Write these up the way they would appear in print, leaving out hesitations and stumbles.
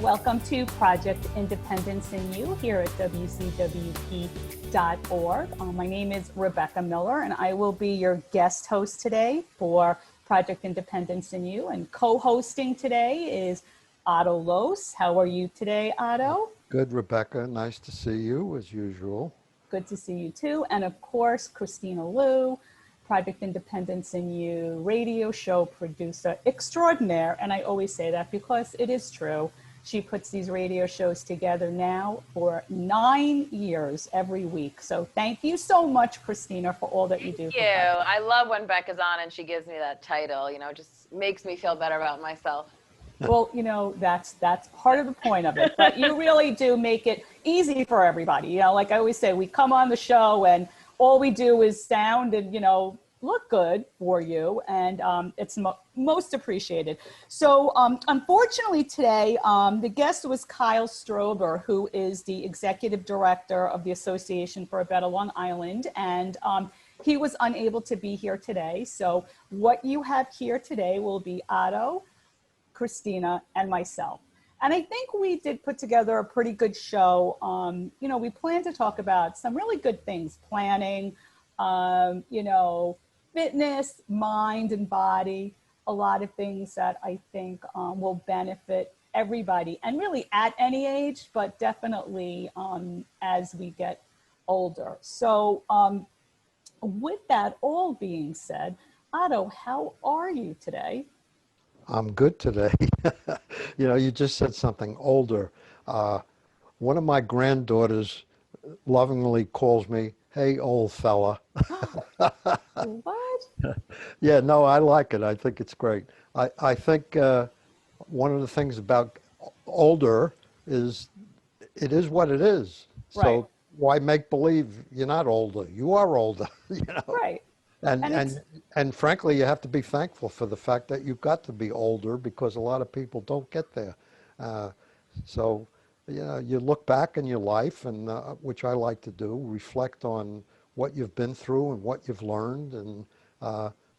Welcome to Project Independence in You here at WCWP.org. My name is Rebecca Miller, and I will be your guest host today for Project Independence in You. And co-hosting today is Otto Los. How are you today, Otto? Good, Rebecca. Nice to see you, as usual. Good to see you, too. And, of course, Kristina Liu, Project Independence in You radio show producer extraordinaire. And I always say that because it is true. She puts these radio shows together now for 9 years every week. So thank you so much, Kristina, for all that you do. Thank you. I love when Becca's on and she gives me that title. You know, it just makes me feel better about myself. Well, you know, that's part of the point of it. But you really do make it easy for everybody. You know, like I always say, we come on the show and all we do is sound and, you know, look good for you, and it's most appreciated. So unfortunately today, the guest was Kyle Strober, who is the executive director of the Association for a Better Long Island, and he was unable to be here today. So what you have here today will be Otto, Kristina, and myself. And I think we did put together a pretty good show. You know, we plan to talk about some really good things, planning, you know, fitness, mind and body, a lot of things that I think will benefit everybody, and really at any age, but definitely as we get older. So with that all being said, Otto, how are you today? I'm good today. You know, you just said something older. One of my granddaughters lovingly calls me, "Hey, old fella." What? Yeah, no, I like it. I think it's great. I think one of the things about older is it is what it is. Right. So why make believe you're not older? You are older, you know? Right. And frankly, you have to be thankful for the fact that you've got to be older, because a lot of people don't get there. So, you know, you look back in your life, and which I like to do, reflect on what you've been through and what you've learned, and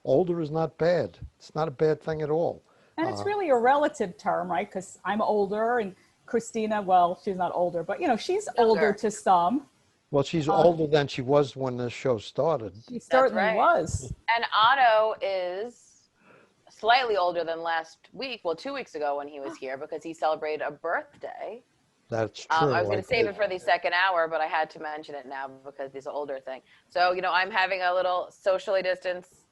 older is not bad. It's not a bad thing at all. And it's really a relative term, right? Because I'm older, and Kristina, well, she's not older, but, you know, she's older to some. Well, she's older than she was when this show started. She certainly was. And Otto is slightly older than last week, well, 2 weeks ago when he was here, because he celebrated a birthday. That's true. I was going to save it for the second hour, but I had to mention it now because it's an older thing. So, you know, I'm having a little socially distanced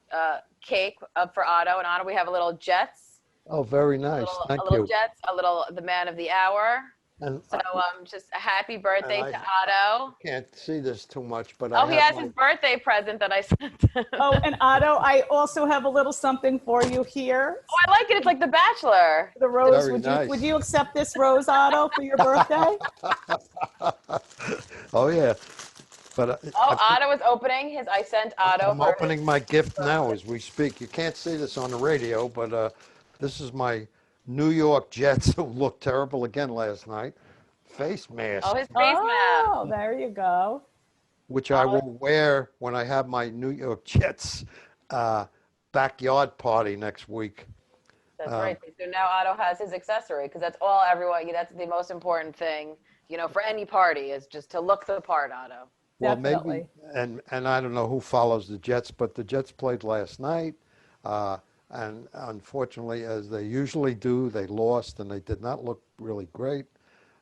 cake up for Otto. And Otto, we have a little Jets. Oh, very nice. Thank you. A little Jets, a little the man of the hour. And so just a happy birthday to Otto. Can't see this too much, but he has his birthday present that I sent him. Oh, and Otto, I also have a little something for you here. Oh, I like it. It's like The Bachelor. The rose. Very nice. Would you accept this rose, Otto, for your birthday? Oh yeah. But Otto is opening his. I sent Otto. I'm opening my gift now as we speak. You can't see this on the radio, but this is my New York Jets, who looked terrible again last night, face mask. Oh, his face mask. Oh, there you go. Which I will wear when I have my New York Jets backyard party next week. That's right. So now Otto has his accessory, because that's all everyone. That's the most important thing, you know, for any party, is just to look the part, Otto. Well, Definitely. maybe, and I don't know who follows the Jets, but the Jets played last night. And unfortunately, as they usually do, they lost, and they did not look really great.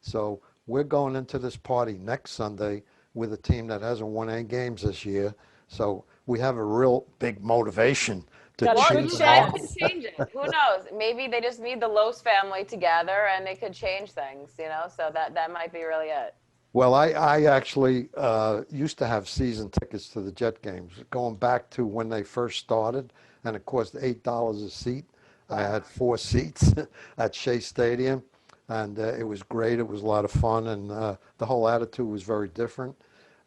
So we're going into this party next Sunday with a team that hasn't won any games this year. So we have a real big motivation to change it. Who knows? Maybe they just need the Los family together, and they could change things, you know? So that might be really it. Well, I actually used to have season tickets to the Jet games, going back to when they first started, and it cost $8 a seat. I had 4 seats at Shea Stadium, and it was great. It was a lot of fun, and the whole attitude was very different.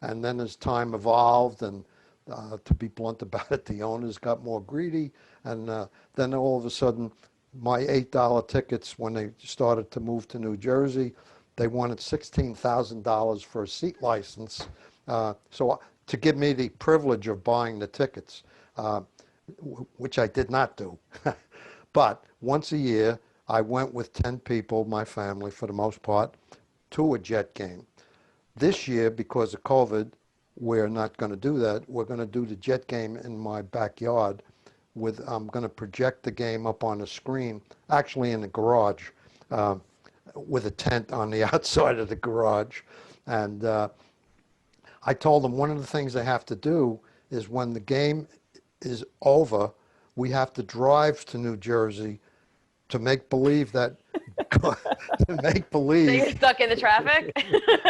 And then as time evolved, and to be blunt about it, the owners got more greedy, and then all of a sudden, my $8 tickets, when they started to move to New Jersey, they wanted $16,000 for a seat license. So to give me the privilege of buying the tickets, which I did not do. But once a year, I went with 10 people, my family for the most part, to a Jet game. This year, because of COVID, we're not going to do that. We're going to do the Jet game in my backyard. I'm going to project the game up on a screen, actually in the garage, uh, with a tent on the outside of the garage. And I told them one of the things they have to do is when the game is over, we have to drive to New Jersey to make believe that to make So believe. you're stuck in the traffic?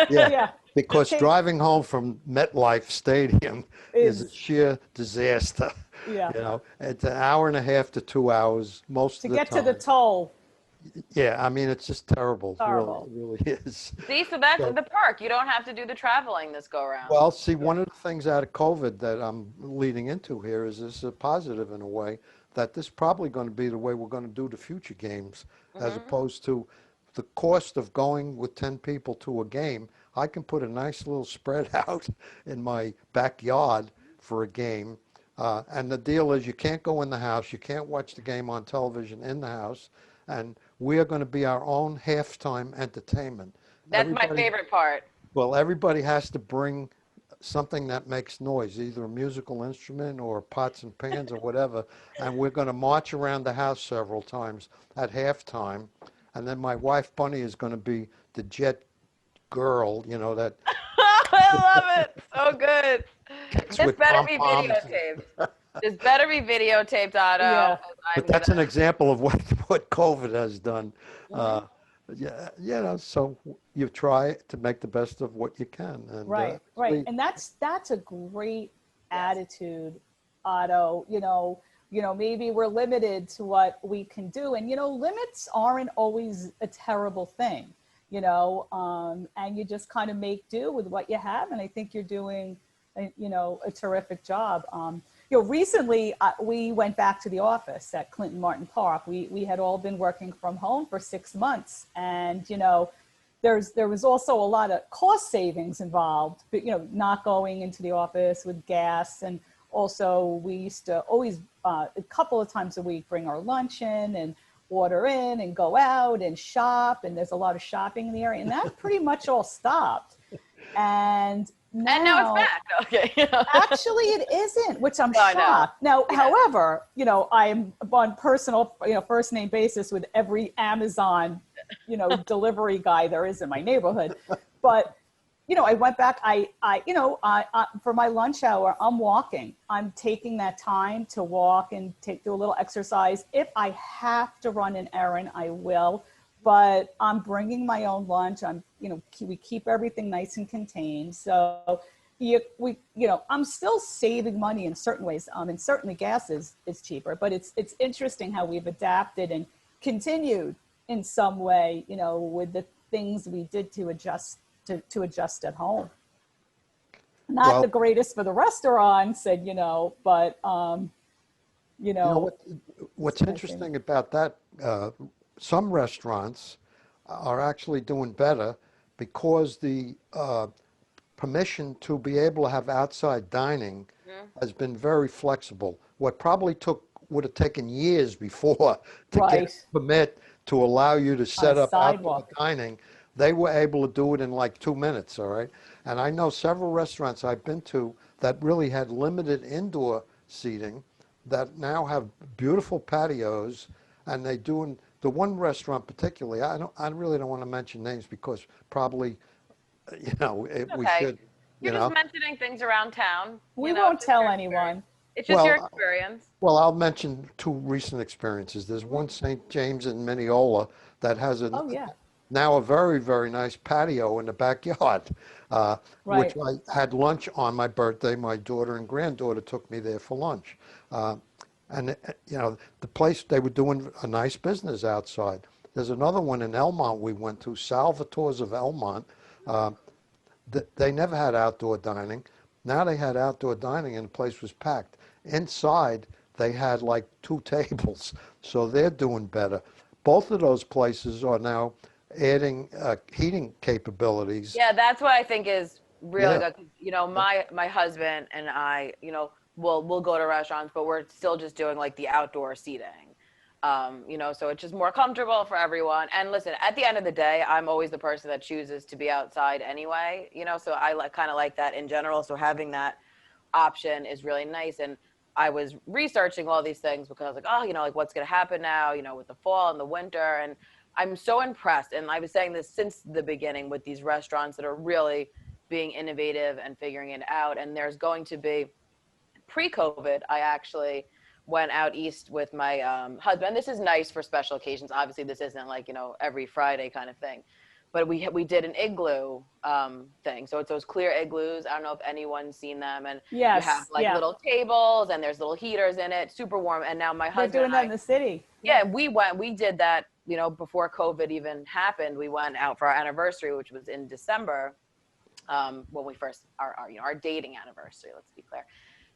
Yeah, Yeah. because Take- driving home from MetLife Stadium is a Is, sheer disaster. yeah. You know, it's an hour and a half to 2 hours most To of the get to the time. toll, Yeah, I mean, it's just terrible. Really, horrible. it really is. See, so that's So, the perk. You don't have to do the traveling this go around. well, see, one of the things out of COVID that I'm leading into here is this a positive in a way that this is probably going to be the way we're going to do the future games, as opposed to the cost of going with 10 people to a game. I can put a nice little spread out in my backyard for a game. And the deal is you can't go in the house, you can't watch the game on television in the house, and we are going to be our own halftime entertainment. That's my Everybody, favorite part. well, everybody has to bring something that makes noise, either a musical instrument or pots and pans or whatever, and we're going to march around the house several times at halftime, and then my wife Bunny is going to be the Jet girl, you know, that I love it. So good. kicks This with better be pom-poms. videotaped. This better be videotaped, Otto. Yeah. 'Cause But I'm that's an gonna. example of what COVID has done. Uh, yeah, you know, so you try to make the best of what you can. And Right, right. actually, And that's a great Yes. attitude, Otto. Maybe we're limited to what we can do. And limits aren't always a terrible thing, and you just kind of make do with what you have. And I think you're doing a terrific job. Recently we went back to the office at Clinton Martin Park. We had all been working from home for 6 months, and there was also a lot of cost savings involved, but not going into the office with gas. And also we used to always a couple of times a week bring our lunch in and order in and go out and shop, and there's a lot of shopping in the area, and that pretty much all stopped. And Now it's back. Okay. actually it isn't, which I'm I know. shocked. Now, Yeah. however, I am on personal, first name basis with every Amazon, delivery guy there is in my neighborhood. But, I went back, for my lunch hour, I'm walking. I'm taking that time to walk and do a little exercise. If I have to run an errand, I will. But I'm bringing my own lunch. We keep everything nice and contained. So I'm still saving money in certain ways. And certainly gas is cheaper, but it's interesting how we've adapted and continued in some way, with the things we did to adjust at home. Not well, the greatest for the restaurants, but you know what's interesting about that, some restaurants are actually doing better because the permission to be able to have outside dining has been very flexible. What probably would have taken years before to get Right. a permit to allow you to set a up outdoor sidewalk. dining, they were able to do it in like 2 minutes, all right? And I know several restaurants I've been to that really had limited indoor seating that now have beautiful patios, and they do. The one restaurant particularly, I really don't want to mention names because probably, we Okay. should, You're just mentioning things around town. We you know, won't it's just tell your anyone. experience. It's just your Well, experience. Well, I'll mention two recent experiences. There's one St. James in Mineola that has Oh, yeah. now a very, very nice patio in the backyard, which Right. I had lunch on my birthday. My daughter and granddaughter took me there for lunch. And the place, they were doing a nice business outside. There's another one in Elmont we went to, Salvatore's of Elmont. They never had outdoor dining. Now they had outdoor dining and the place was packed. Inside, they had like 2 tables, so they're doing better. Both of those places are now adding heating capabilities. Yeah, that's what I think is really Yeah. good. 'Cause, my husband and I, we'll go to restaurants, but we're still just doing like the outdoor seating. You know, so it's just more comfortable for everyone. And listen, at the end of the day, I'm always the person that chooses to be outside anyway, you know, so I kind of like that in general. So having that option is really nice. And I was researching all these things because I was like, oh, you know, like what's going to happen now, you know, with the fall and the winter. And I'm so impressed. And I was saying this since the beginning with these restaurants that are really being innovative and figuring it out. And there's going to be, pre-COVID, I actually went out east with my husband. This is nice for special occasions. Obviously, this isn't like, you know, every Friday kind of thing. But we did an igloo thing. So it's those clear igloos. I don't know if anyone's seen them. And you have like little tables and there's little heaters in it, super warm. And now my husband They're doing that in the city. Yeah, we did that, you know, before COVID even happened. We went out for our anniversary, which was in December, when we first, you know, our dating anniversary, let's be clear.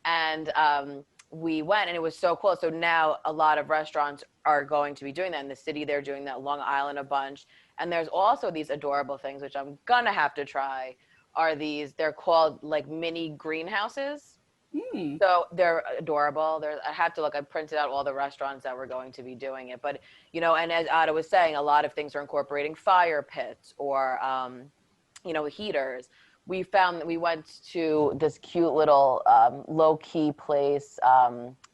And we went and it was so cool. So now a lot of restaurants are going to be doing that in the city. They're doing that, Long Island a bunch. And there's also these adorable things, which I'm gonna have to try, are these, they're called like mini greenhouses. So they're adorable. I have to look, I printed out all the restaurants that were going to be doing it. But, you know, and as Otto was saying, a lot of things are incorporating fire pits or, you know, heaters. We found that we went to this cute little low-key place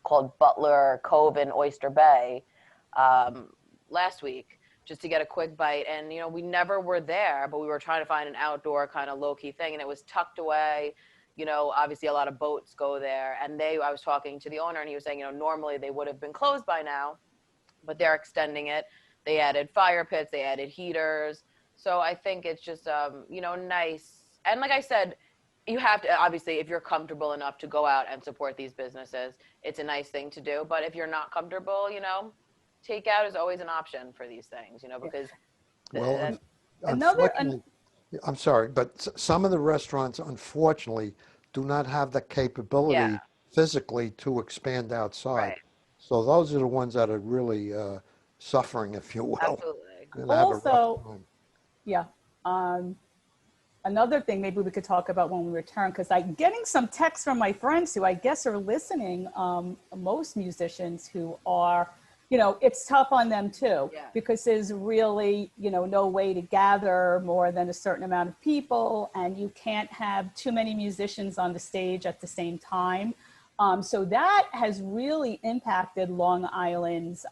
called Butler Cove in Oyster Bay last week just to get a quick bite. And, you know, we never were there, but we were trying to find an outdoor kind of low-key thing. And it was tucked away. You know, obviously a lot of boats go there. And I was talking to the owner and he was saying, you know, normally they would have been closed by now, but they're extending it. They added fire pits, they added heaters. So I think it's just, you know, nice. And like I said, you have to, obviously, if you're comfortable enough to go out and support these businesses, it's a nice thing to do. But if you're not comfortable, you know, takeout is always an option for these things, you know, because. Well, unfortunately, I'm sorry, but some of the restaurants, unfortunately, do not have the capability physically to expand outside. Right. So those are the ones that are really suffering, if you will. Absolutely. Also, another thing maybe we could talk about when we return, because I'm getting some texts from my friends who I guess are listening, most musicians who are, you know, it's tough on them too, because there's really, you know, no way to gather more than a certain amount of people, and you can't have too many musicians on the stage at the same time. So that has really impacted Long Island's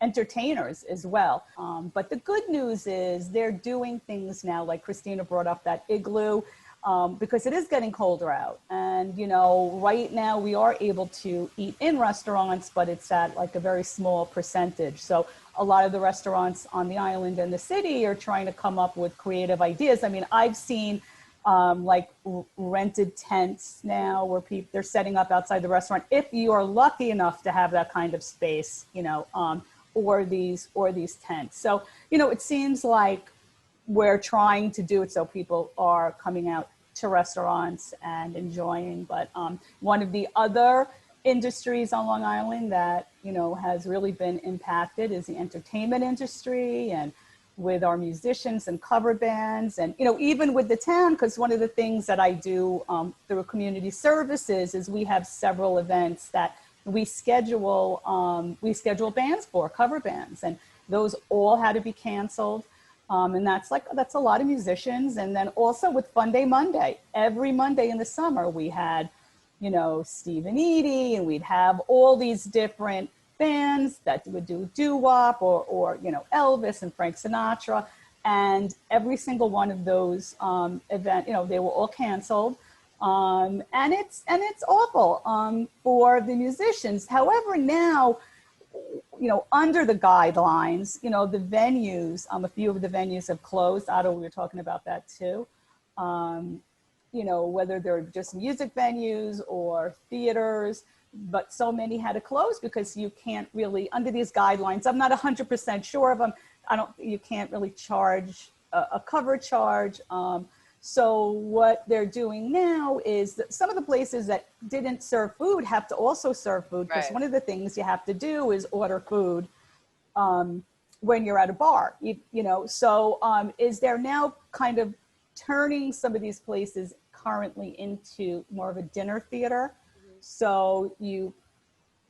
entertainers as well. But the good news is they're doing things now, like Kristina brought up that igloo, because it is getting colder out. And, you know, right now we are able to eat in restaurants, but it's at like a very small percentage. So a lot of the restaurants on the island and the city are trying to come up with creative ideas. I mean, I've seen like rented tents now where they're setting up outside the restaurant, if you are lucky enough to have that kind of space, you know, or these tents. So, you know, it seems like we're trying to do it so people are coming out to restaurants and enjoying. But one of the other industries on Long Island that, you know, has really been impacted is the entertainment industry, and with our musicians and cover bands, and, you know, even with the town, because one of the things that I do through community services is we have several events that we schedule bands for, cover bands, and those all had to be canceled. And that's a lot of musicians. And then also with Fun Day Monday, every Monday in the summer, we had, you know, Steve and Edie, and we'd have all these different bands that would do doo-wop or, you know, Elvis and Frank Sinatra. And every single one of those events, you know, they were all canceled. And it's awful for the musicians. However, now, you know, under the guidelines, you know, the venues, a few of the venues have closed. Otto, we were talking about that too. You know, whether they're just music venues or theaters, but so many had to close because you can't really, under these guidelines, I'm not 100% sure of them. You can't really charge a cover charge. So what they're doing now is that some of the places that didn't serve food have to also serve food, because one of the things you have to do is order food when you're at a bar, you know. So is there now kind of turning some of these places currently into more of a dinner theater? So you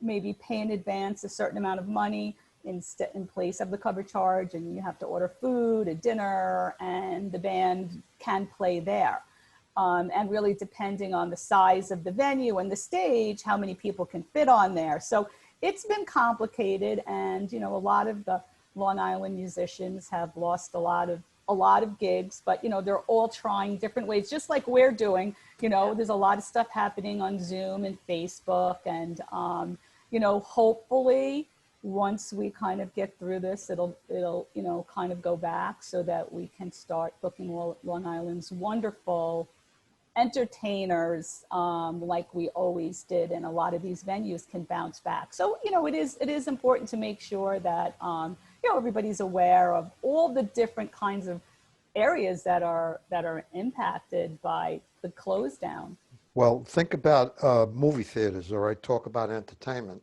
maybe pay in advance a certain amount of money in place of the cover charge, and you have to order food, a dinner, and the band can play there. And really depending on the size of the venue and the stage, how many people can fit on there. So it's been complicated, and a lot of the Long Island musicians have lost a lot of gigs, but they're all trying different ways, just like we're doing. There's a lot of stuff happening on Zoom and Facebook, and hopefully once we kind of get through this, it'll kind of go back so that we can start booking Long Island's wonderful entertainers like we always did, and a lot of these venues can bounce back. So it is important to make sure that everybody's aware of all the different kinds of areas that are impacted by the close down. Well, think about movie theaters, all right? Talk about entertainment.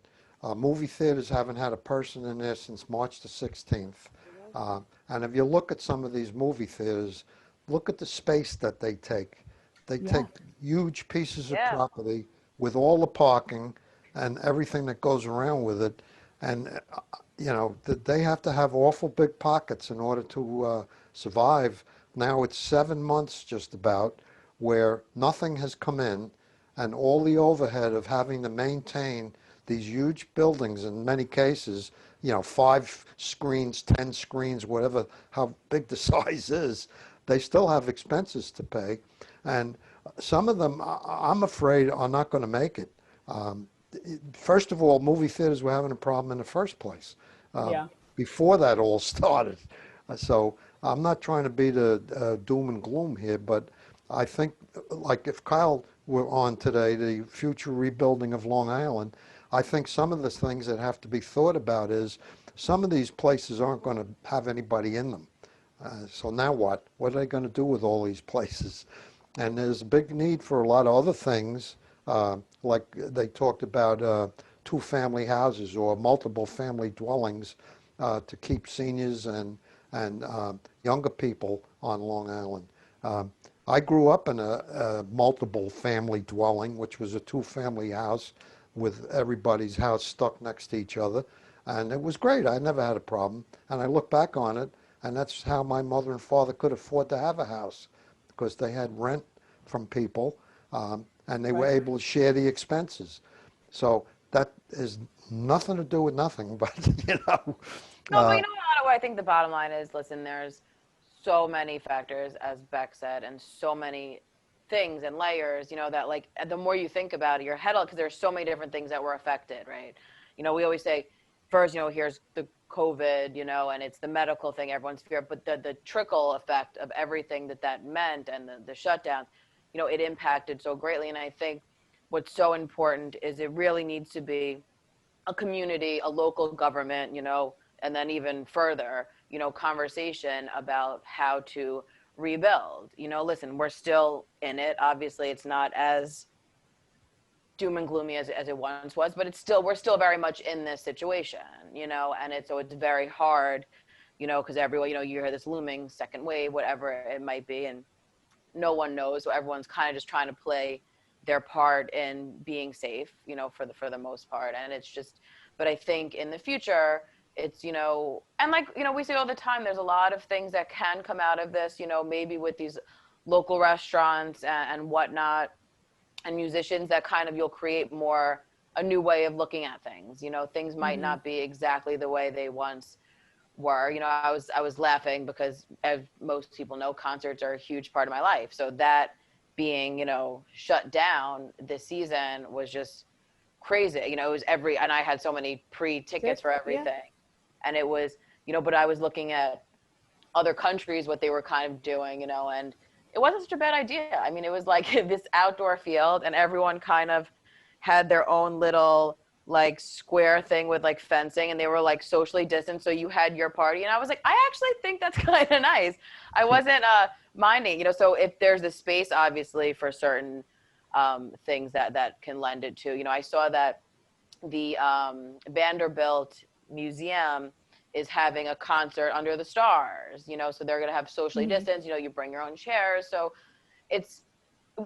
Movie theaters haven't had a person in there since March the 16th. And if you look at some of these movie theaters, look at the space that they take. They take huge pieces of property with all the parking and everything that goes around with it. And, they have to have awful big pockets in order to survive. Now it's 7 months just about where nothing has come in, and all the overhead of having to maintain these huge buildings, in many cases, 5 screens, 10 screens, whatever, how big the size is, they still have expenses to pay. And some of them, I'm afraid, are not going to make it. First of all, movie theaters were having a problem in the first place before that all started. So I'm not trying to be the doom and gloom here, but I think, like if Kyle were on today, the future rebuilding of Long Island, I think some of the things that have to be thought about is some of these places aren't going to have anybody in them. So now what? What are they going to do with all these places? And there's a big need for a lot of other things, like they talked about 2-family houses or multiple family dwellings to keep seniors and younger people on Long Island. I grew up in a multiple family dwelling, which was a 2-family house with everybody's house stuck next to each other. And it was great. I never had a problem. And I look back on it, and that's how my mother and father could afford to have a house, because they had rent from people, and they were able to share the expenses. So that is nothing to do with nothing, but, No, but what I think the bottom line is, listen, there's so many factors, as Beck said, and so many things and layers, that like the more you think about it, your head, because there's so many different things that were affected, right? We always say first, here's the COVID, and it's the medical thing, everyone's fear, but the trickle effect of everything that meant, and the shutdown, it impacted so greatly. And I think what's so important is it really needs to be a community, a local government, and then even further, conversation about how to rebuild. Listen, we're still in it. Obviously, it's not as doom and gloomy as it once was, but we're still very much in this situation, and it's very hard, because everyone, you hear this looming second wave, whatever it might be, and no one knows. So everyone's kind of just trying to play their part in being safe, for the most part. And it's just, but I think in the future, it's, and like, we say all the time, there's a lot of things that can come out of this, maybe with these local restaurants and whatnot, and musicians, that kind of, you'll create more a new way of looking at things. Things might not be exactly the way they once were. I was laughing because, as most people know, concerts are a huge part of my life. So that being, shut down this season was just crazy. It was and I had so many pre-tickets for everything. And it was, but I was looking at other countries, what they were kind of doing, and it wasn't such a bad idea. I mean, it was like this outdoor field, and everyone kind of had their own little like square thing with like fencing, and they were like socially distanced. So you had your party, and I was like, I actually think that's kind of nice. I wasn't minding, so if there's a space, obviously, for certain things that can lend it to, I saw that the Vanderbilt Museum is having a concert under the stars, so they're going to have socially distanced, you bring your own chairs. So it's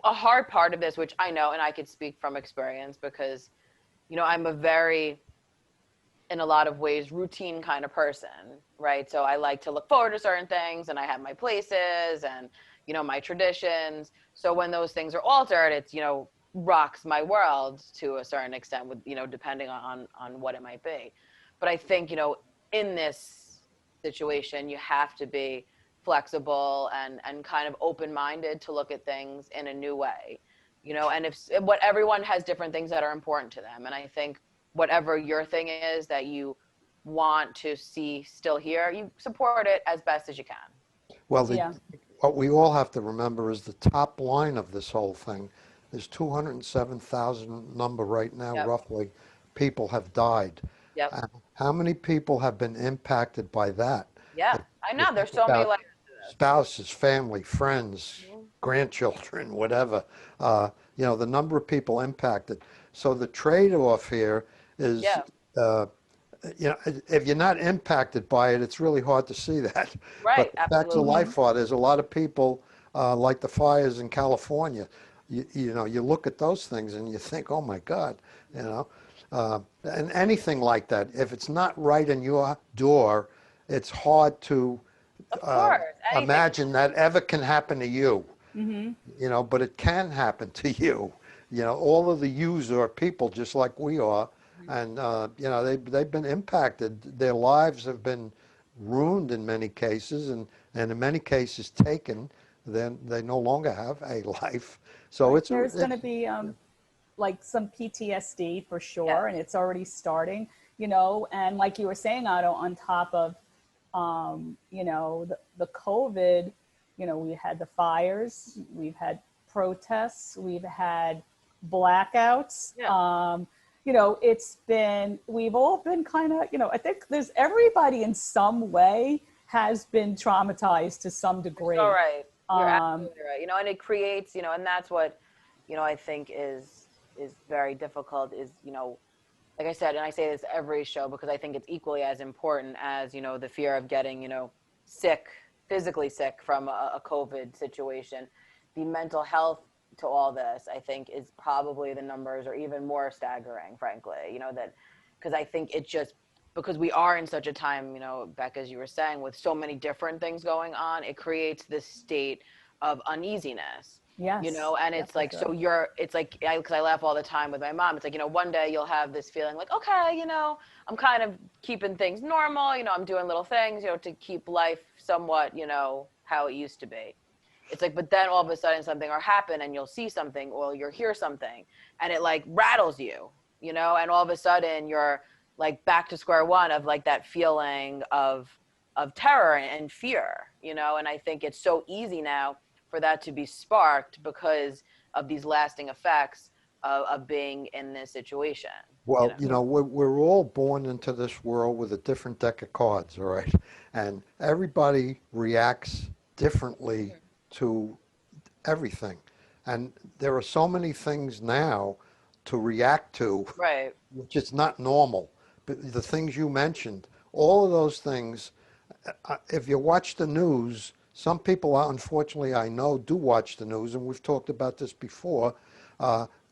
a hard part of this, which I know, and I could speak from experience because, I'm a very, in a lot of ways, routine kind of person, right? So I like to look forward to certain things, and I have my places and, my traditions. So when those things are altered, it's, rocks my world to a certain extent with, depending on what it might be. But I think, in this situation, you have to be flexible and kind of open-minded to look at things in a new way, and if what everyone has different things that are important to them. And I think whatever your thing is that you want to see still here, you support it as best as you can. Well, Yeah. what we all have to remember is the top line of this whole thing is 207,000 number right now, Yep. roughly, people have died. Yep. How many people have been impacted by that? Yeah, If I you know. think There's so many about layers to this. spouses, family, friends, Mhm. grandchildren, whatever, the number of people impacted. So the trade-off here is, Yeah. uh, if you're not impacted by it, it's really hard to see that. But Right. the facts of Absolutely. life are, there's a lot of people, like the fires in California. You look at those things and you think, oh my God, and anything like that. If it's not right in your door, it's hard to Of uh, course. Anything. imagine that ever can happen to you. Mm-hmm. But it can happen to you. All of the yous are people just like we are, and they've been impacted. Their lives have been ruined in many cases, and in many cases taken. Then they no longer have a life. So Right. it's There's going to it's be like some PTSD for Yes. sure, and it's already starting, and like you were saying, Otto, on top of, the COVID, we had the fires, we've had protests, we've had blackouts. Yeah. We've all been kind of, I think there's everybody in some way has been traumatized to some degree. All right. You're Um, absolutely right. And it creates, and that's what, I think is very difficult is, like I said, and I say this every show because I think it's equally as important as, the fear of getting, sick, physically sick from a COVID situation. The mental health to all this, I think, is probably the numbers are even more staggering, frankly, that because I think it just because we are in such a time, Becca, as you were saying, with so many different things going on, it creates this state of uneasiness. yes. And it's like, sure. it's like, because I laugh all the time with my mom. It's like, one day you'll have this feeling like, okay, I'm kind of keeping things normal. I'm doing little things, to keep life somewhat, how it used to be. It's like, but then all of a sudden something will happen and you'll see something or you'll hear something and it like rattles you, and all of a sudden you're like back to square one of like that feeling of terror and fear, and I think it's so easy now for that to be sparked because of these lasting effects of being in this situation. Well, we're all born into this world with a different deck of cards, all right? And everybody reacts differently to everything. And there are so many things now to react to, Right. which is not normal. But the things you mentioned, all of those things, if you watch the news, some people, unfortunately, I know, do watch the news, and we've talked about this before,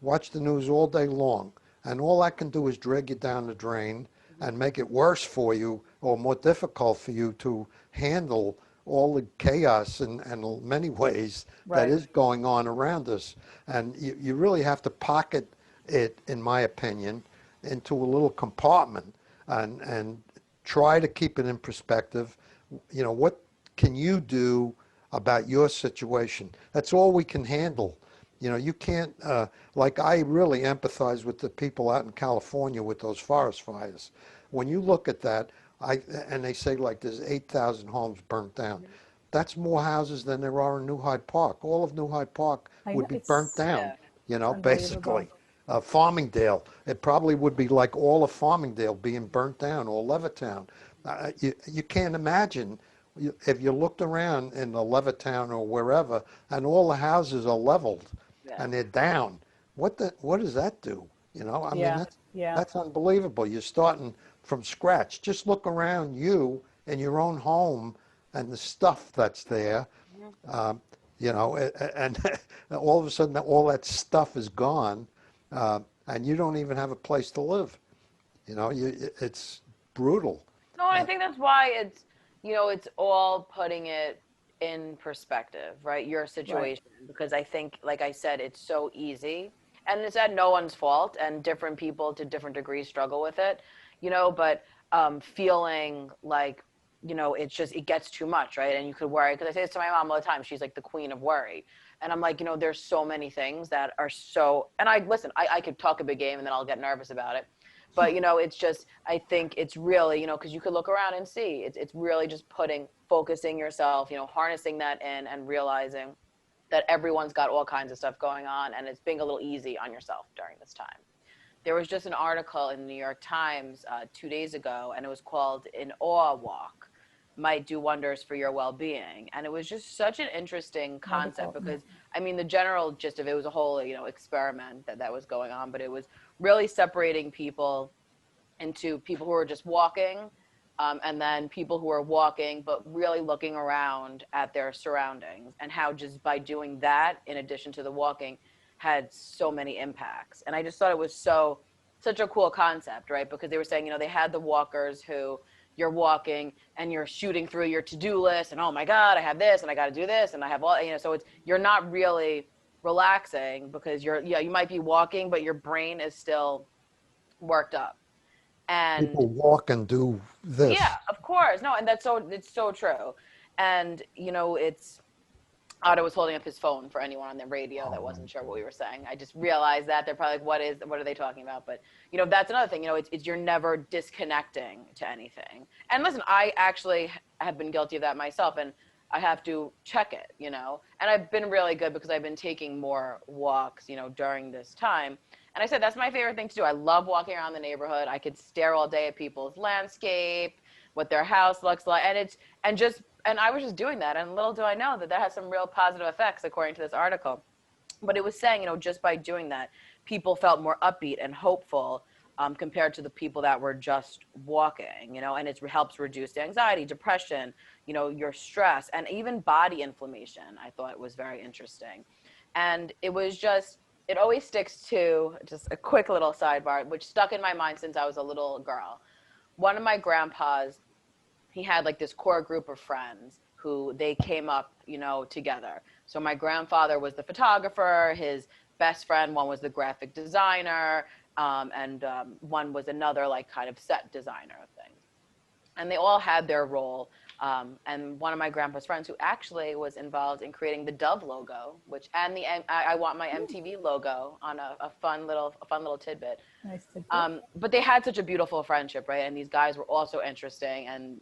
watch the news all day long. And all that can do is drag you down the drain and make it worse for you or more difficult for you to handle all the chaos in many ways that Right. is going on around us. And you really have to pocket it, in my opinion, into a little compartment and try to keep it in perspective. What can you do about your situation? That's all we can handle. You can't, like I really empathize with the people out in California with those forest fires. When you look at that, and they say like there's 8,000 homes burnt down. That's more houses than there are in New Hyde Park. All of New Hyde Park I would know, be burnt it's down, unbelievable. basically. Farmingdale, it probably would be like all of Farmingdale being burnt down, or Levittown. You can't imagine if you looked around in the Levittown or wherever, and all the houses are leveled Yeah. and they're down. What does that do? I mean, Yeah. Yeah. that's unbelievable. You're starting from scratch. Just look around you in your own home and the stuff that's there. And all of a sudden all that stuff is gone. and you don't even have a place to live. It's brutal. No, and I think that's why it's, it's all putting it in perspective, right? Your Right. situation, because I think, like I said, it's so easy, and it's at no one's fault, and different people to different degrees struggle with it, but feeling like, it's just, it gets too much, right? And you could worry, because I say this to my mom all the time. She's like the queen of worry. And I'm like, there's so many things that are so, and listen, I could talk a big game and then I'll get nervous about it. But, it's just, I think it's really, because you could look around and see, it's really just focusing yourself, harnessing that in and realizing that everyone's got all kinds of stuff going on, and it's being a little easy on yourself during this time. There was just an article in the New York Times 2 days ago, and it was called "An Awe Walk Might Do Wonders for Your Well-Being." And it was just such an interesting concept Wonderful. because, I mean, the general gist of it was a whole, experiment that was going on, but it was really separating people into people who are just walking, and then people who are walking but really looking around at their surroundings, and how just by doing that, in addition to the walking, had so many impacts. And I just thought it was such a cool concept, right? Because they were saying, they had the walkers who, you're walking and you're shooting through your to-do list, and oh my God, I have this and I got to do this and I have all, so you're not really relaxing because you might be walking, but your brain is still worked up. And People walk and do yeah, this. of course. No, and it's so true. And, Otto was holding up his phone for anyone on the radio that wasn't sure what we were saying. I just realized that they're probably like, what are they talking about? But, that's another thing, it's you're never disconnecting to anything. And listen, I actually have been guilty of that myself, and I have to check it, and I've been really good because I've been taking more walks, during this time. And I said, that's my favorite thing to do. I love walking around the neighborhood. I could stare all day at people's landscape, what their house looks like. And I was just doing that. And little do I know that has some real positive effects, according to this article. But it was saying, just by doing that, people felt more upbeat and hopeful, compared to the people that were just walking, and it helps reduce anxiety, depression, your stress, and even body inflammation. I thought was very interesting. And it was just, it always sticks to, just a quick little sidebar, which stuck in my mind since I was a little girl. One of my grandpas, he had like this core group of friends who they came up, together. So my grandfather was the photographer, his best friend, one was the graphic designer, and one was another like kind of set designer of things. And they all had their role. And one of my grandpa's friends, who actually was involved in creating the Dove logo, and I Want My MTV logo, on a fun little tidbit. Nice to But they had such a beautiful friendship, right? And these guys were also interesting, and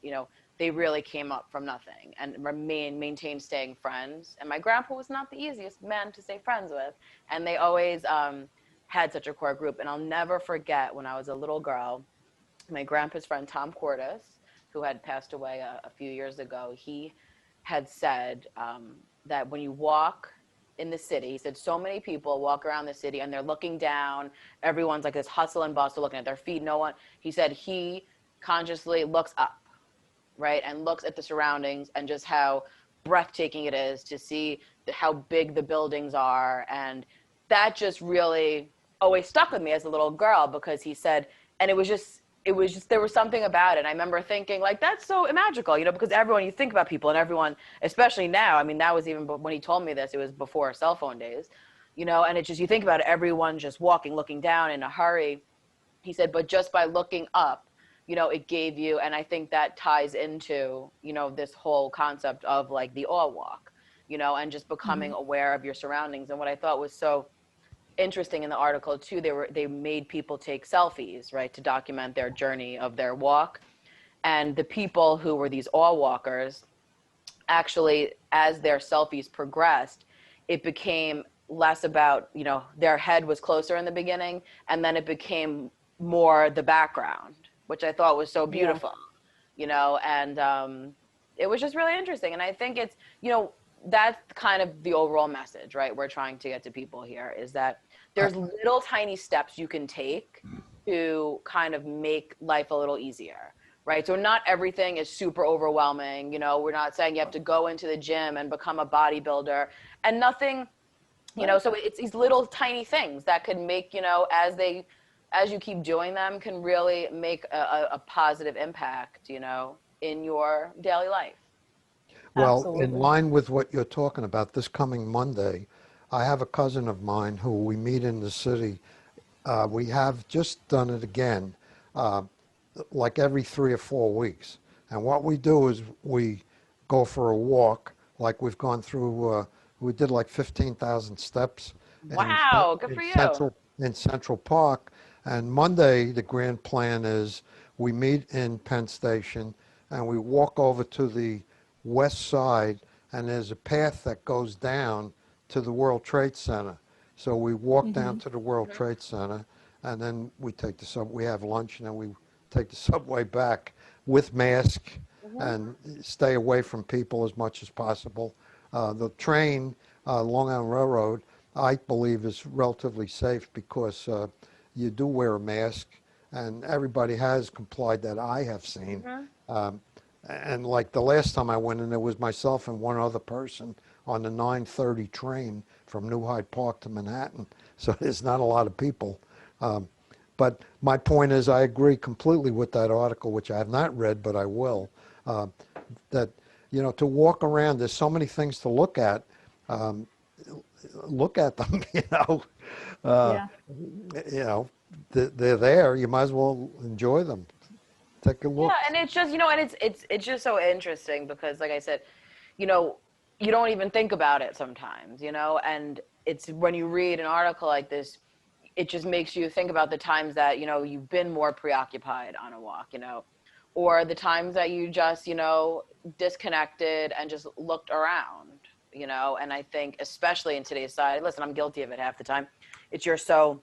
they really came up from nothing and maintained staying friends. And my grandpa was not the easiest man to stay friends with, and they always had such a core group. And I'll never forget when I was a little girl, my grandpa's friend Tom Cordes, who had passed away a few years ago, he had said that when you walk in the city, he said so many people walk around the city and they're looking down. Everyone's like this hustle and bustle, looking at their feet. No one, he said he consciously looks up, right? And looks at the surroundings and just how breathtaking it is to see how big the buildings are. And that just really always stuck with me as a little girl, because he said, and it was just, there was something about it. I remember thinking like, that's so magical, because everyone, you think about people, and everyone, especially now, I mean, that was even when he told me this, it was before cell phone days, and it's just, you think about it, everyone just walking, looking down in a hurry. He said, but just by looking up, it gave you, and I think that ties into, this whole concept of like the awe walk, and just becoming aware of your surroundings. And what I thought was so interesting in the article too, they made people take selfies, right, to document their journey of their walk. And the people who were these awe walkers, actually, as their selfies progressed, it became less about, their head was closer in the beginning, and then it became more the background, which I thought was so beautiful. And it was just really interesting. And I think it's, that's kind of the overall message, right, we're trying to get to people here, is that there's little tiny steps you can take to kind of make life a little easier, right? So not everything is super overwhelming. We're not saying you have to go into the gym and become a bodybuilder, and nothing You know, so it's these little tiny things that could make, you know, as you keep doing them, can really make a positive impact, you know, in your daily life. Well, in Absolutely. line with what you're talking about, this coming Monday, I have a cousin of mine who we meet in the city. We have just done it again, uh, like every 3 or 4 weeks. And what we do is we go for a walk, like we've gone through, we did like 15,000 steps Wow, good for you. In Central Park. And Monday, the grand plan is we meet in Penn Station and we walk over to the west side, and there's a path that goes down to the World Trade Center. So we walk down to the World Trade Center, and then we take the sub. We have lunch, and then we take the subway back with mask and stay away from people as much as possible. The train, Long Island Railroad, I believe is relatively safe because you do wear a mask, and everybody has complied that I have seen. And like the last time I went in, there was myself and one other person on the 9:30 train from New Hyde Park to Manhattan. So there's not a lot of people. But my point is, I agree completely with that article, which I have not read, but I will. That, you know, to walk around, there's so many things to look at. Look at them, you know. Yeah. You know, they're there. You might as well enjoy them. Take a look. Yeah, and it's just, you know, and it's just so interesting because, like I said, you know, you don't even think about it sometimes, you know, and it's when you read an article like this, it just makes you think about the times that, you know, you've been more preoccupied on a walk, you know, or the times that you just, you know, disconnected and just looked around, you know. And I think especially in today's society, listen, I'm guilty of it half the time. You're so,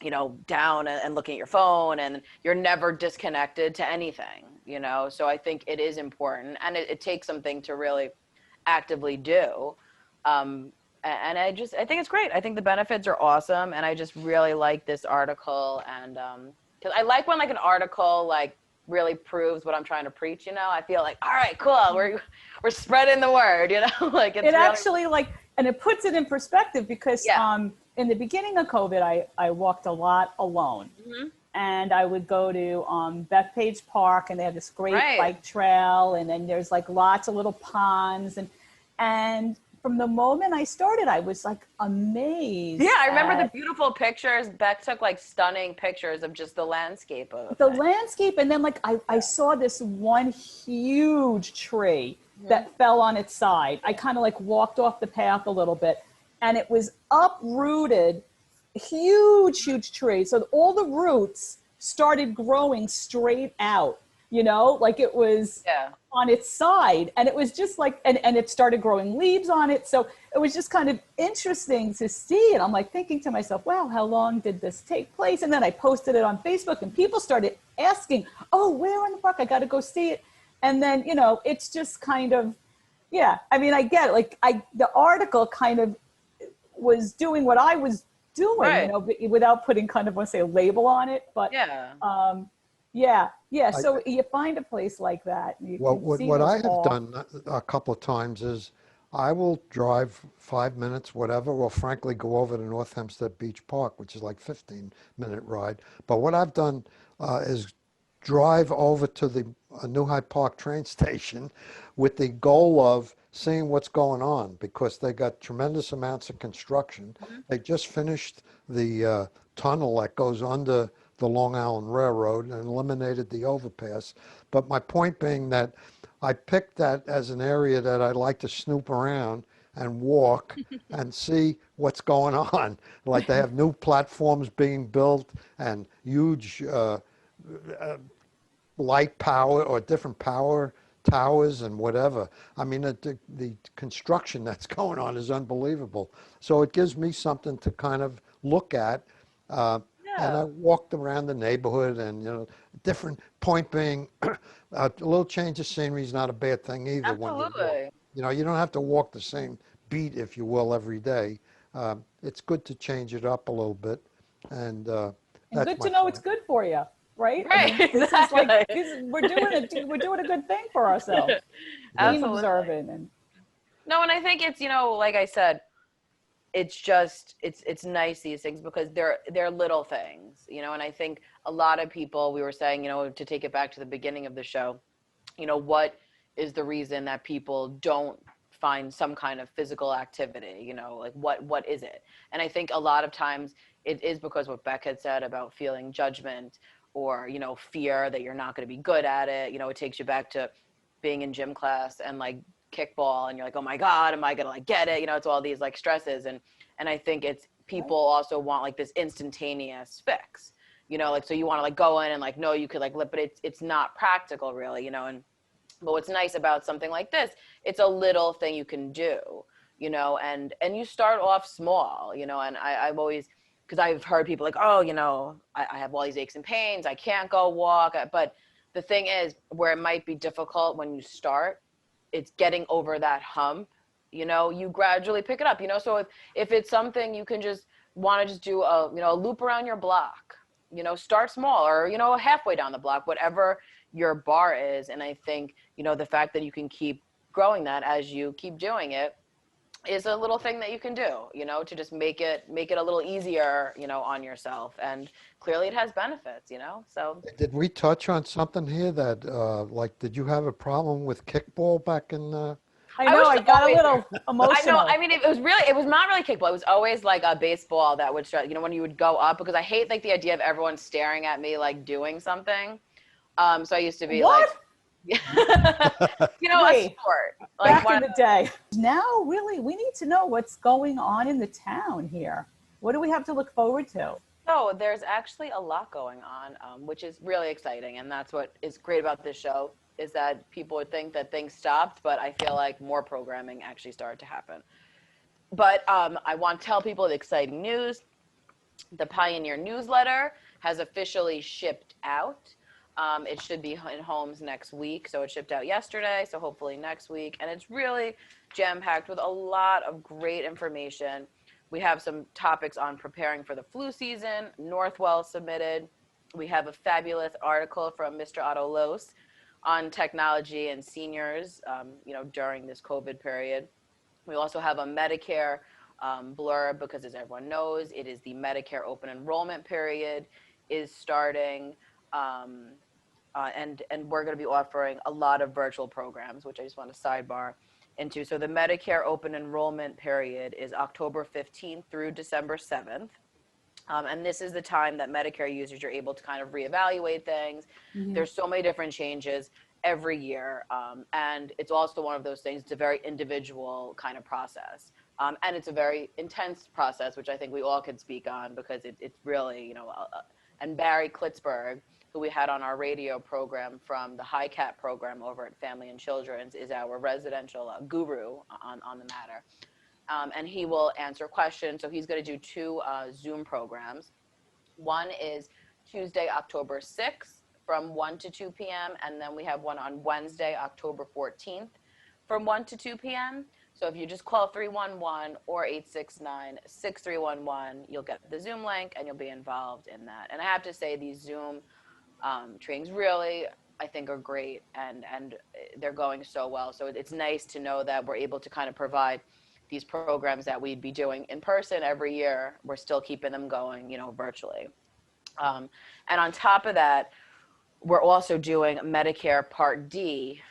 you know, down and looking at your phone, and you're never disconnected to anything, you know. So I think it is important, and it takes something to really actively do. And I think it's great. I think the benefits are awesome, and I just really like this article. And because I like when like an article like really proves what I'm trying to preach, you know. I feel like, all right, cool, we're spreading the word, you know. Like it's It really, actually like, and it puts it in perspective because Yeah. in the beginning of COVID, I walked a lot alone. And I would go to Bethpage Park, and they have this great Right. bike trail, and then there's like lots of little ponds, and from the moment I started, I was like amazed. Yeah, I remember the at beautiful pictures. Beck took like stunning pictures of just the landscape of the it. landscape, and then like I saw this one huge tree that fell on its side. I kind of like walked off the path a little bit, and it was uprooted, huge tree. So all the roots started growing straight out, you know, like it was Yeah. on its side, and it was just like, and it started growing leaves on it. So it was just kind of interesting to see. And I'm like thinking to myself, wow, how long did this take place? And then I posted it on Facebook, and people started asking, oh, where in the park? I got to go see it. And then, you know, it's just kind of, yeah, I mean, I get it. Like the article kind of was doing what I was doing, Right. you know, without putting kind of, want to say, a label on it, but Yeah. yeah. So you find a place like that. You Well, can see what those I have walks. done a couple of times is I will drive 5 minutes, whatever, or frankly go over to North Hempstead Beach Park, which is like 15-minute ride. But what I've done is drive over to the New Hyde Park train station with the goal of seeing what's going on, because they got tremendous amounts of construction. They just finished the tunnel that goes under the Long Island Railroad and eliminated the overpass. But my point being that I picked that as an area that I'd like to snoop around and walk and see what's going on. Like they have new platforms being built and huge light power or different power towers and whatever. I mean, the construction that's going on is unbelievable. So it gives me something to kind of look at. And I walked around the neighborhood, and, you know, different, point being, a little change of scenery is not a bad thing either. When you walk. Absolutely. You know, you don't have to walk the same beat, if you will, every day. It's good to change it up a little bit. And And that's good my to know point. it's good for you, right? I Right. mean, this is like, Exactly. we're doing a good thing for ourselves. Being Absolutely. observant and No, and I think it's, you know, like I said, it's just it's nice, these things, because they're little things, you know. And I think a lot of people, we were saying, you know, to take it back to the beginning of the show, you know, what is the reason that people don't find some kind of physical activity, you know, like what is it? And I think a lot of times it is because what Beck had said about feeling judgment, or, you know, fear that you're not going to be good at it. You know, it takes you back to being in gym class and like kickball, and you're like, oh my God, am I gonna like get it? You know, it's all these like stresses. And I think it's, people also want like this instantaneous fix, you know, like, so you want to like go in and like, no, you could like but it's not practical really, you know. And but what's nice about something like this, it's a little thing you can do, you know. And you start off small, you know. And I've always, because I've heard people like, oh, you know, I have all these aches and pains, I can't go walk. But the thing is, where it might be difficult when you start, it's getting over that hump, you know. You gradually pick it up, you know. So if it's something you can just want to just do a, you know, a loop around your block, you know, start small, or, you know, halfway down the block, whatever your bar is. And I think, you know, the fact that you can keep growing that as you keep doing it is a little thing that you can do, you know, to just make it a little easier, you know, on yourself. And clearly it has benefits, you know. So Did we touch on something here that, like, did you have a problem with kickball back in? I know, I got a little I know. emotional. I mean, it was not really kickball. It was always like a baseball that would start, you know, when you would go up, because I hate like the idea of everyone staring at me like doing something. So I used to be What? like, you know, a Wait, sport. Like back in the day. Now, really, we need to know what's going on in the town here. What do we have to look forward to? So there's actually a lot going on, which is really exciting. And that's what is great about this show, is that people would think that things stopped, but I feel like more programming actually started to happen. But I want to tell people the exciting news. The Pioneer newsletter has officially shipped out. It should be in homes next week. So it shipped out yesterday, so hopefully next week. And it's really jam-packed with a lot of great information. We have some topics on preparing for the flu season. Northwell submitted. We have a fabulous article from Mr. Otto Los on technology and seniors, you know, during this COVID period. We also have a Medicare blurb, because as everyone knows, it is the Medicare open enrollment period is starting. And we're going to be offering a lot of virtual programs, which I just want to sidebar into. So the Medicare open enrollment period is October 15th through December 7th. And this is the time that Medicare users are able to kind of reevaluate things. Mm-hmm. There's so many different changes every year. And it's also one of those things, it's a very individual kind of process. And it's a very intense process, which I think we all can speak on, because it's really, you know, and Barry Klitzberg, who we had on our radio program from the High Cap program over at Family and Children's, is our residential guru on the matter. And he will answer questions. So he's going to do 2 Zoom programs. One is Tuesday, October 6th from 1 to 2 p.m. And then we have one on Wednesday, October 14th from 1 to 2 p.m. So if you just call 311 or 869-6311, you'll get the Zoom link and you'll be involved in that. And I have to say, these Zoom trainings really, I think, are great, and they're going so well. So it's nice to know that we're able to kind of provide these programs that we'd be doing in person every year. We're still keeping them going, you know, virtually. And on top of that, we're also doing Medicare Part D,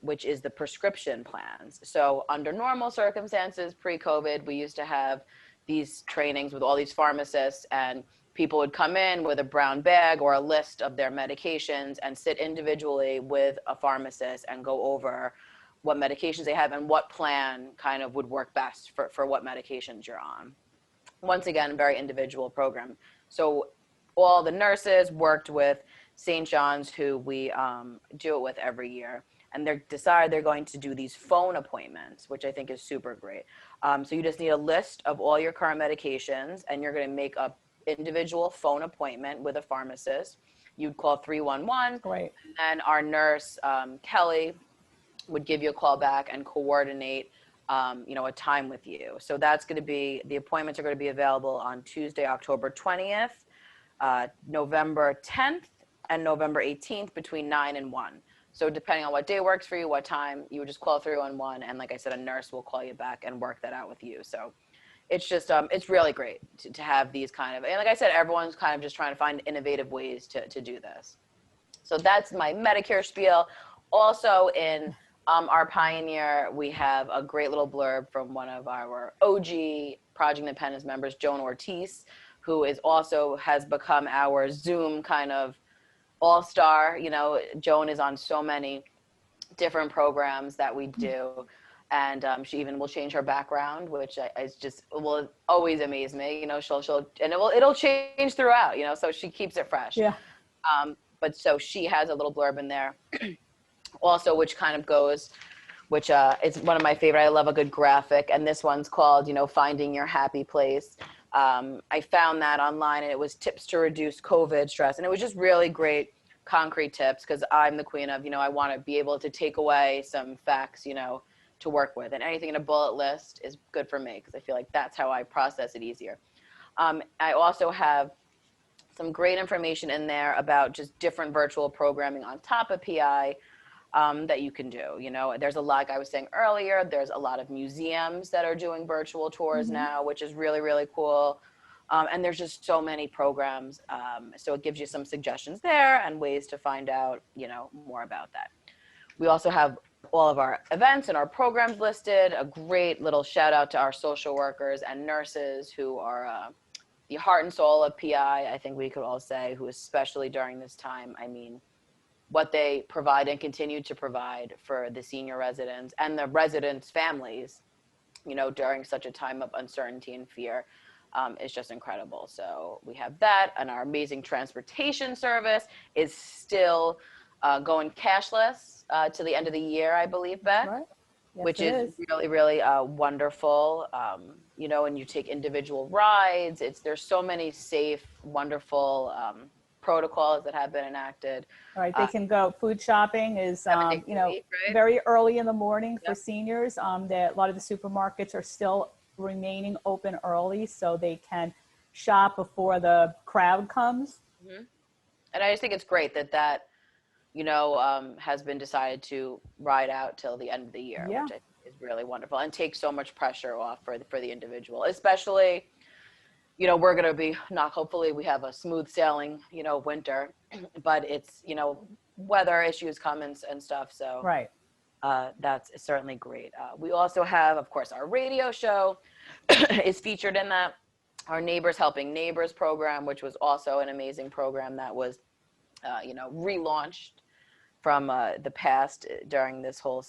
which is the prescription plans. So under normal circumstances, pre-COVID, we used to have these trainings with all these pharmacists, and people would come in with a brown bag or a list of their medications and sit individually with a pharmacist and go over what medications they have and what plan kind of would work best for what medications you're on. Once again, very individual program. So all the nurses worked with St. John's, who we do it with every year. And they're going to do these phone appointments, which I think is super great. So you just need a list of all your current medications, and you're going to make a individual phone appointment with a pharmacist. You'd call 311. Great. And our nurse, Kelly, would give you a call back and coordinate, you know, a time with you. So that's going to be, the appointments are going to be available on Tuesday, October 20th, November 10th, and November 18th between 9 and 1. So depending on what day works for you, what time, you would just call 311, and like I said, a nurse will call you back and work that out with you. So it's just it's really great to have these kind of, and like I said, everyone's kind of just trying to find innovative ways to do this. So that's my Medicare spiel. Also in our Pioneer, we have a great little blurb from one of our OG Project Independence members, Joan Ortiz, who is also has become our Zoom kind of all-star. You know, Joan is on so many different programs that we do. And she even will change her background, which is just will always amaze me. You know, she'll and it'll change throughout. You know, so she keeps it fresh. Yeah. But so she has a little blurb in there, also, which kind of goes, which is one of my favorite. I love a good graphic, and this one's called, you know, Finding Your Happy Place. I found that online, and it was tips to reduce COVID stress, and it was just really great concrete tips, because I'm the queen of, you know, I want to be able to take away some facts, you know, to work with, and anything in a bullet list is good for me, because I feel like that's how I process it easier. I also have some great information in there about just different virtual programming on top of PI that you can do. You know, there's a lot, like I was saying earlier, there's a lot of museums that are doing virtual tours now, which is really, really cool. And there's just so many programs. So it gives you some suggestions there and ways to find out, you know, more about that. We also have all of our events and our programs listed. A great little shout out to our social workers and nurses who are the heart and soul of PI, I think we could all say, who especially during this time, I mean, what they provide and continue to provide for the senior residents and the residents' families, you know, during such a time of uncertainty and fear, is just incredible. So we have that, and our amazing transportation service is still going cashless to the end of the year, I believe, Beth. Right. Yes, Which it is really, really wonderful. You know, and you take individual rides. There's so many safe, wonderful protocols that have been enacted. All right, they can go. Food shopping is, 7 days you a know, week, right? very early in the morning for Yep. seniors. A lot of the supermarkets are still remaining open early, so they can shop before the crowd comes. And I just think it's great that you know, has been decided to ride out till the end of the year, Yeah. which I think is really wonderful and takes so much pressure off for the individual, especially, you know, we're going to be hopefully we have a smooth sailing, you know, winter, but it's, you know, weather issues come and stuff. So Right. that's certainly great. We also have, of course, our radio show is featured in that. Our Neighbors Helping Neighbors program, which was also an amazing program that was, you know, relaunched from the past during this whole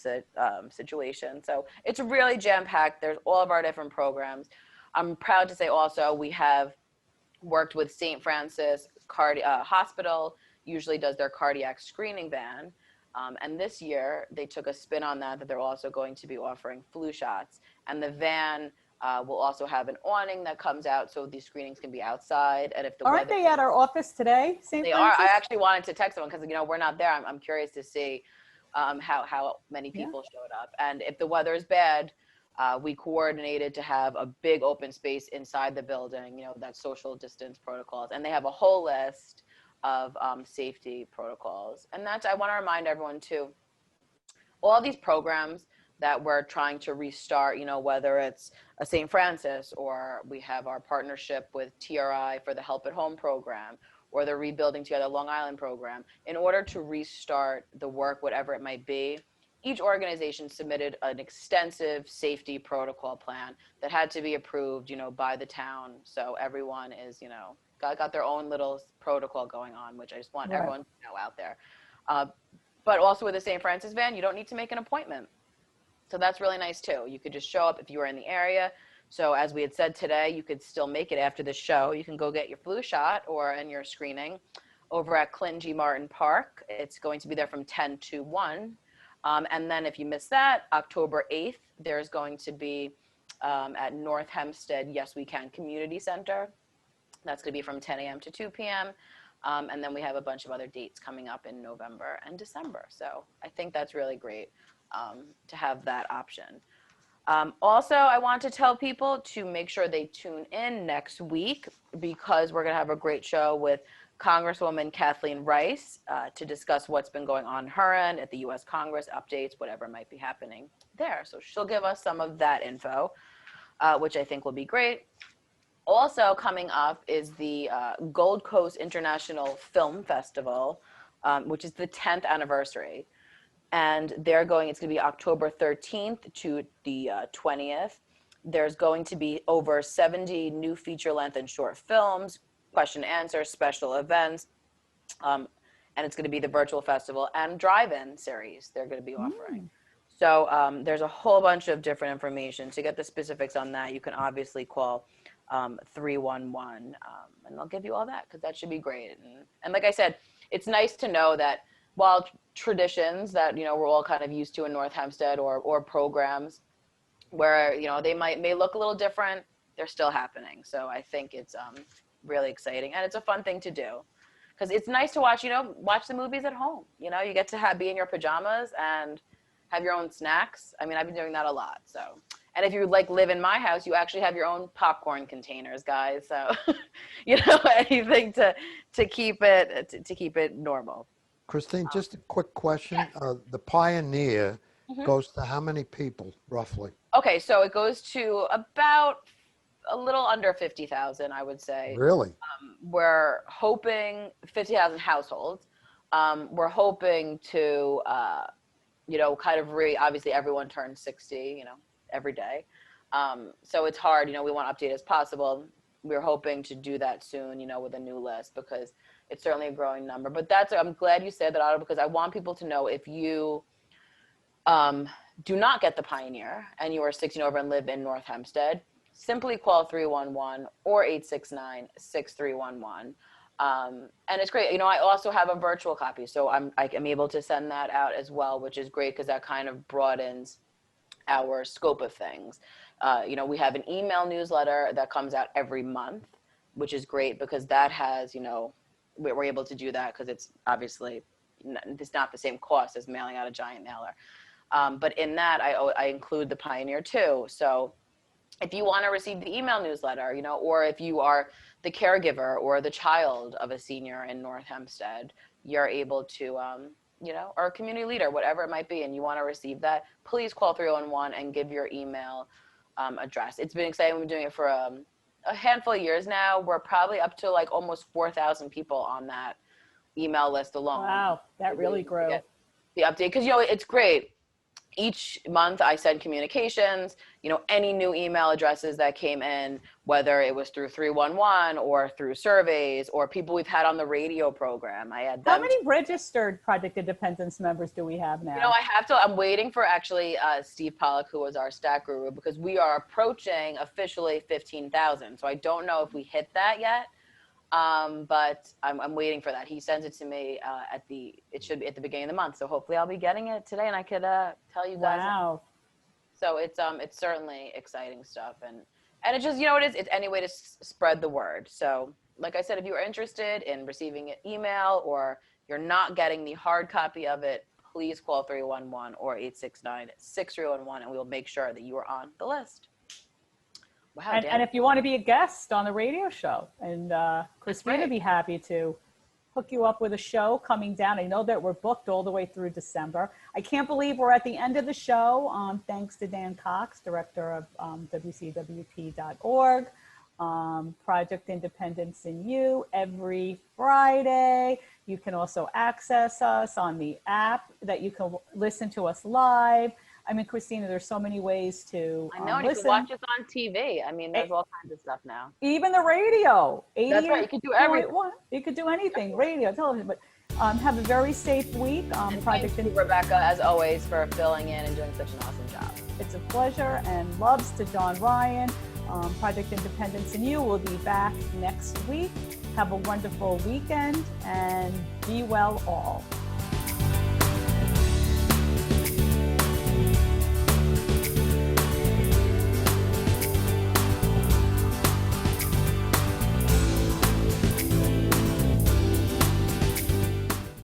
situation. So it's really jam-packed. There's all of our different programs. I'm proud to say also we have worked with St. Francis Hospital, usually does their cardiac screening van. And this year they took a spin on that they're also going to be offering flu shots. And the van will also have an awning that comes out so these screenings can be outside. And if the Aren't they at our office today, St. They Francis? are. I actually wanted to text them because, you know, we're not there. I'm curious to see how many people showed up. And if the weather is bad, we coordinated to have a big open space inside the building, you know, that social distance protocols. And they have a whole list of safety protocols. And that's, I want to remind everyone too, all these programs that we're trying to restart, you know, whether it's a St. Francis or we have our partnership with TRI for the Help at Home program or the Rebuilding Together Long Island program, in order to restart the work, whatever it might be, each organization submitted an extensive safety protocol plan that had to be approved, you know, by the town. So everyone is, you know, got their own little protocol going on, which I just want everyone to know out there. But also with the St. Francis van, you don't need to make an appointment. So that's really nice too. You could just show up if you were in the area. So as we had said today, you could still make it after the show. You can go get your flu shot or in your screening over at Clinton G. Martin Park. It's going to be there from 10 to 1. And then if you miss that, October 8th, there's going to be at North Hempstead, Yes We Can Community Center. That's going to be from 10 a.m. to 2 p.m. And then we have a bunch of other dates coming up in November and December. So I think that's really great to have that option. Also, I want to tell people to make sure they tune in next week because we're going to have a great show with Congresswoman Kathleen Rice to discuss what's been going on her end at the U.S. Congress, updates, whatever might be happening there. So she'll give us some of that info. which I think will be great. Also coming up is the Gold Coast International Film Festival, which is the 10th anniversary. And it's going to be October 13th to the 20th. There's going to be over 70 new feature length and short films, question and answer, special events. And it's going to be the virtual festival and drive-in series they're going to be offering. So there's a whole bunch of different information. To get the specifics on that, you can obviously call 311, and they'll give you all that, because that should be great. And like I said, it's nice to know that while traditions that, you know, we're all kind of used to in North Hempstead, or programs where, you know, they may look a little different, they're still happening. So I think it's really exciting, and it's a fun thing to do, because it's nice to watch, you know, watch the movies at home. You know, you get to be in your pajamas and have your own snacks. I mean, I've been doing that a lot. So, and if you live in my house, you actually have your own popcorn containers, guys. So, you know, anything to keep it normal. Christine, just a quick question. The Pioneer goes to how many people, roughly? Okay, so it goes to about a little under 50,000, I would say. Really? We're hoping 50,000 households. We're hoping to, you know, kind of obviously everyone turns 60, you know, every day. So it's hard, you know, we want to update as possible. We're hoping to do that soon, you know, with a new list, because it's certainly a growing number. But I'm glad you said that, Otto, because I want people to know, if you do not get the Pioneer and you are 16 over and live in North Hempstead, simply call 311 or 869-6311. And it's great. You know, I also have a virtual copy, so I'm able to send that out as well, which is great, because that kind of broadens our scope of things. You know, we have an email newsletter that comes out every month, which is great, because that has, you know, we're able to do that because it's obviously it's not the same cost as mailing out a giant mailer. But in that, I include the Pioneer too. So if you want to receive the email newsletter, you know, or if you are the caregiver or the child of a senior in North Hempstead, you're able to, you know, or a community leader, whatever it might be, and you want to receive that, please call 311 and give your email address. It's been exciting. We've been doing it for a handful of years now. We're probably up to like almost 4,000 people on that email list alone. Wow, that really grew. The update, because, you know, it's great. Each month I send communications, you know, any new email addresses that came in, whether it was through 311 or through surveys or people we've had on the radio program. I had them. How many registered Project Independence members do we have now? You know, I'm waiting for actually Steve Pollock, who was our stat guru, because we are approaching officially 15,000. So I don't know if we hit that yet. But I'm waiting for that. He sends it to me it should be at the beginning of the month. So hopefully I'll be getting it today, and I could tell you guys. Wow. So it's certainly exciting stuff, and it's just, you know, it's any way to spread the word. So like I said, if you are interested in receiving an email or you're not getting the hard copy of it, please call 311 or 869-6311, and we will make sure that you are on the list. Wow, and if you want to be a guest on the radio show, and Kristina would be happy to hook you up with a show coming down. I know that we're booked all the way through December. I can't believe we're at the end of the show. Thanks to Dan Cox, director of WCWP.org, Project Independence in You, every Friday. You can also access us on the app that you can listen to us live. I mean, Kristina, there's so many ways to I know, and listen. you can watch us on TV. I mean, there's all kinds of stuff now. Even the radio. That's right. You can do everything. You could do anything, radio, television. But have a very safe week. Thank you, Rebecca, as always, for filling in and doing such an awesome job. It's a pleasure, and loves to John Ryan. Project Independence in You will be back next week. Have a wonderful weekend, and be well all.